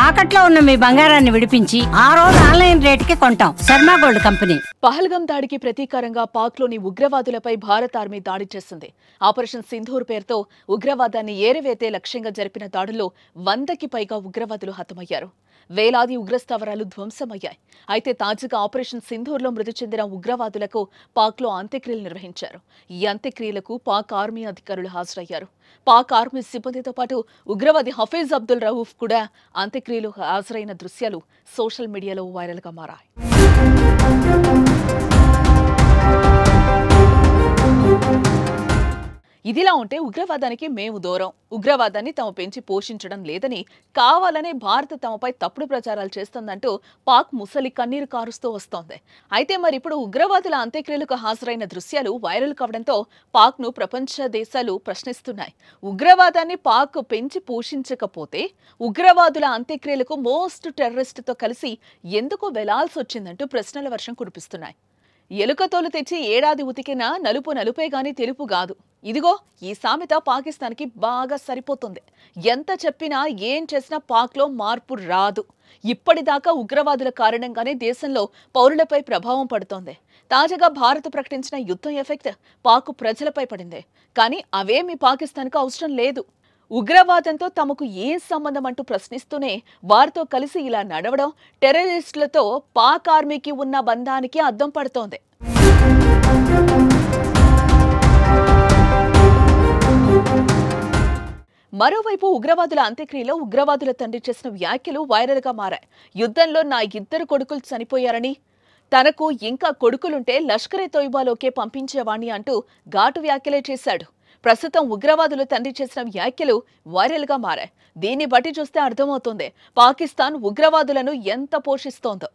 తాకట్లో ఉన్న మీ బంగారాన్ని విడిపించి ఆ రోజు ఆన్లైన్ రేటుకి కొంటాం. Sharma gold company. పహల్గాం దాడికి ప్రతీకారంగా పాక్లోని ఉగ్రవాదులపై భారత ఆర్మీ దాడి చేసింది. ఆపరేషన్ సింధూర్ పేరుతో ఉగ్రవాదాన్ని ఏరివేతే లక్ష్యంగా జరిపిన దాడుల్లో 100కి పైగా ఉగ్రవాదులు హతమయ్యారు. వేలాది ఉగ్రస్థావరాలు ధ్వంసమయ్యాయి. అయితే తాజాగా ఆపరేషన్ సింధూర్లో మృతి చెందిన ఉగ్రవాదులకు పాక్లో అంత్యక్రియలు నిర్వహించారు. ఈ అంత్యక్రియలకు పాక్ ఆర్మీ అధికారులు హాజరయ్యారు. పాక్ ఆర్మీ సిబ్బందితో పాటు ఉగ్రవాది హఫీజ్ అబ్దుల్ రవూఫ్ కూడా అంత్యక్రియలు హాజరైన దృశ్యాలు సోషల్ మీడియాలో వైరల్గా మారాయి. ఇదిలా ఉంటే ఉగ్రవాదానికి మేము దూరం, ఉగ్రవాదాన్ని తాము పెంచి పోషించడం లేదని కావాలనే భారత్ తమపై తప్పుడు ప్రచారాలు చేస్తోందంటూ పాక్ ముసలి కన్నీరు కారుస్తూ వస్తోంది. అయితే మరి ఇప్పుడు ఉగ్రవాదుల అంత్యక్రియలకు హాజరైన దృశ్యాలు వైరల్ కావడంతో పాక్ను ప్రపంచ దేశాలు ప్రశ్నిస్తున్నాయి. ఉగ్రవాదాన్ని పాక్ పెంచి పోషించకపోతే ఉగ్రవాదుల అంత్యక్రియలకు మోస్ట్ టెర్రరిస్ట్తో కలిసి ఎందుకు వెళ్లాల్సి వచ్చిందంటూ ప్రశ్నల వర్షం కురిపిస్తున్నాయి. ఎలుకతోలు తెచ్చి ఏడాది ఉతికినా నలుపు నలుపే గాని తెలుపు కాదు. ఇదిగో ఈ సామెత పాకిస్తాన్కి బాగా సరిపోతుంది. ఎంత చెప్పినా ఏం చేసినా పాక్లో మార్పు రాదు. ఇప్పటిదాకా ఉగ్రవాదుల కారణంగానే దేశంలో పౌరులపై ప్రభావం పడుతోంది. తాజాగా భారత్ ప్రకటించిన యుద్ధం ఎఫెక్ట్ పాక్ ప్రజలపై పడింది. కానీ అవేమీ పాకిస్తాన్కు అవసరం లేదు. ఉగ్రవాదంతో తమకు ఏం సంబంధం అంటూ ప్రశ్నిస్తూనే వారితో కలిసి ఇలా నడవడం టెర్రరిస్టులతో పాక్ ఆర్మీకి ఉన్న బంధానికి అద్దం పడుతోంది. మరోవైపు ఉగ్రవాదుల అంత్యక్రియలో ఉగ్రవాదుల తండ్రి చేసిన వ్యాఖ్యలు వైరల్ గా మారాయి. యుద్ధంలో నా 2 కొడుకులు చనిపోయారని, తనకు ఇంకా కొడుకులుంటే లష్కరే తోయిబాలోకే పంపించేవాణ్ణి అంటూ ఘాటు వ్యాఖ్యలే చేశాడు. ప్రస్తుతం ఉగ్రవాదులు తండ్రి చేసిన వ్యాఖ్యలు వైరల్ గా మారాయి. దీన్ని బట్టి చూస్తే అర్థమవుతోంది పాకిస్తాన్ ఉగ్రవాదులను ఎంత పోషిస్తోందో.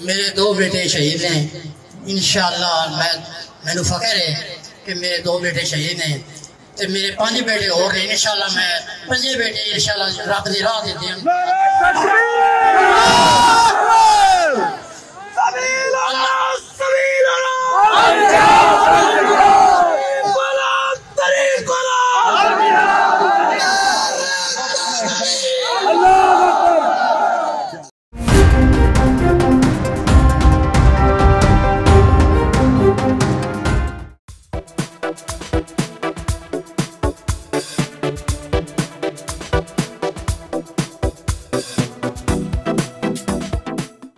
मेरे 2 बेटे शहीद हैं। इंशाअल्लाह मैनू फख्र है कि मेरे 2 बेटे शहीद हैं ते मेरे 5 बेटे और हैं। इंशाअल्लाह मैं 5 बेटे इंशाअल्लाह रब दी राह दे दें।